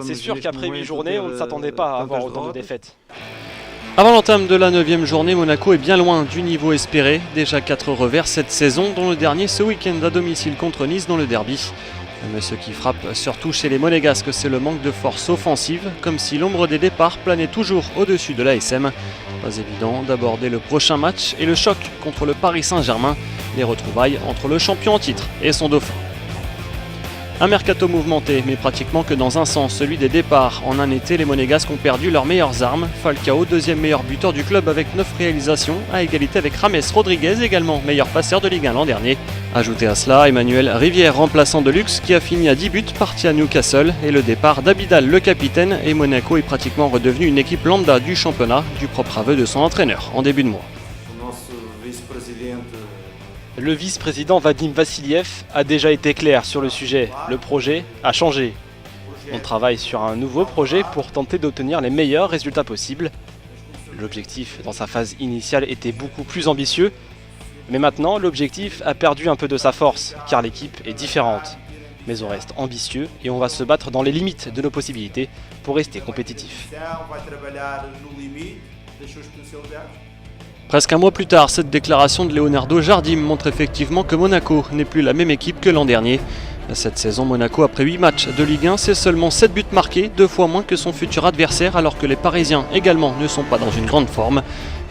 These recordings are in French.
C'est sûr qu'après 8 journées, on ne s'attendait pas à avoir autant de défaites. Avant l'entame de la 9e journée, Monaco est bien loin du niveau espéré. Déjà 4 revers cette saison, dont le dernier ce week-end à domicile contre Nice dans le derby. Mais ce qui frappe surtout chez les Monégasques, c'est le manque de force offensive, comme si l'ombre des départs planait toujours au-dessus de l'ASM. Pas évident d'aborder le prochain match et le choc contre le Paris Saint-Germain, les retrouvailles entre le champion en titre et son dauphin. Un mercato mouvementé, mais pratiquement que dans un sens, celui des départs. En un été, les Monégasques ont perdu leurs meilleures armes. Falcao, deuxième meilleur buteur du club avec 9 réalisations, à égalité avec James Rodriguez, également meilleur passeur de Ligue 1 l'an dernier. Ajoutez à cela Emmanuel Rivière, remplaçant de luxe, qui a fini à 10 buts, parti à Newcastle, et le départ d'Abidal, le capitaine, et Monaco est pratiquement redevenu une équipe lambda du championnat, du propre aveu de son entraîneur en début de mois. Le vice-président Vadim Vassiliev a déjà été clair sur le sujet. Le projet a changé. On travaille sur un nouveau projet pour tenter d'obtenir les meilleurs résultats possibles. L'objectif dans sa phase initiale était beaucoup plus ambitieux, mais maintenant l'objectif a perdu un peu de sa force car l'équipe est différente. Mais on reste ambitieux et on va se battre dans les limites de nos possibilités pour rester compétitif. Presque un mois plus tard, cette déclaration de Leonardo Jardim montre effectivement que Monaco n'est plus la même équipe que l'an dernier. Cette saison, Monaco, après 8 matchs de Ligue 1, c'est seulement 7 buts marqués, 2 fois moins que son futur adversaire, alors que les Parisiens également ne sont pas dans une grande forme.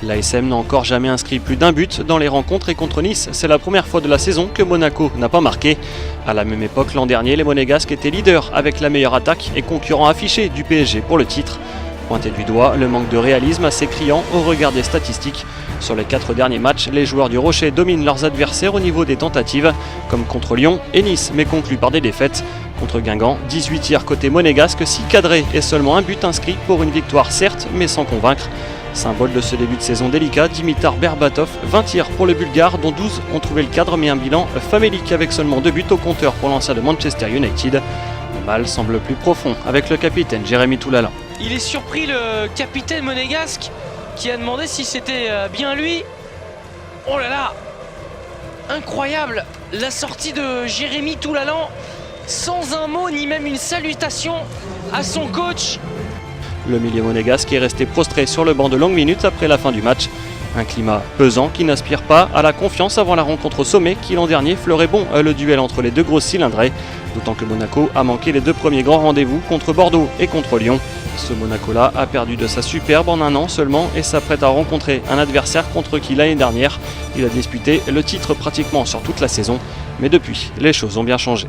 L'ASM n'a encore jamais inscrit plus d'un but dans les rencontres et contre Nice, c'est la première fois de la saison que Monaco n'a pas marqué. À la même époque, l'an dernier, les Monégasques étaient leaders avec la meilleure attaque et concurrents affichés du PSG pour le titre. Pointé du doigt, le manque de réalisme assez criant au regard des statistiques. Sur les 4 derniers matchs, les joueurs du Rocher dominent leurs adversaires au niveau des tentatives, comme contre Lyon et Nice, mais conclus par des défaites. Contre Guingamp, 18 tirs côté monégasque, 6 cadrés et seulement un but inscrit pour une victoire certes, mais sans convaincre. Symbole de ce début de saison délicat, Dimitar Berbatov, 20 tirs pour le Bulgare, dont 12 ont trouvé le cadre, mais un bilan famélique avec seulement 2 buts au compteur pour l'ancien de Manchester United. Le mal semble plus profond avec le capitaine Jérémy Toulalan. Il est surpris, le capitaine monégasque, qui a demandé si c'était bien lui. Oh là là, incroyable, la sortie de Jérémy Toulalan, sans un mot ni même une salutation à son coach. Le milieu monégasque est resté prostré sur le banc de longues minutes après la fin du match. Un climat pesant qui n'aspire pas à la confiance avant la rencontre au sommet qui l'an dernier fleurait bon le duel entre les deux grosses cylindrées. D'autant que Monaco a manqué les 2 premiers grands rendez-vous contre Bordeaux et contre Lyon. Ce Monaco-là a perdu de sa superbe en un an seulement et s'apprête à rencontrer un adversaire contre qui l'année dernière il a disputé le titre pratiquement sur toute la saison. Mais depuis, les choses ont bien changé.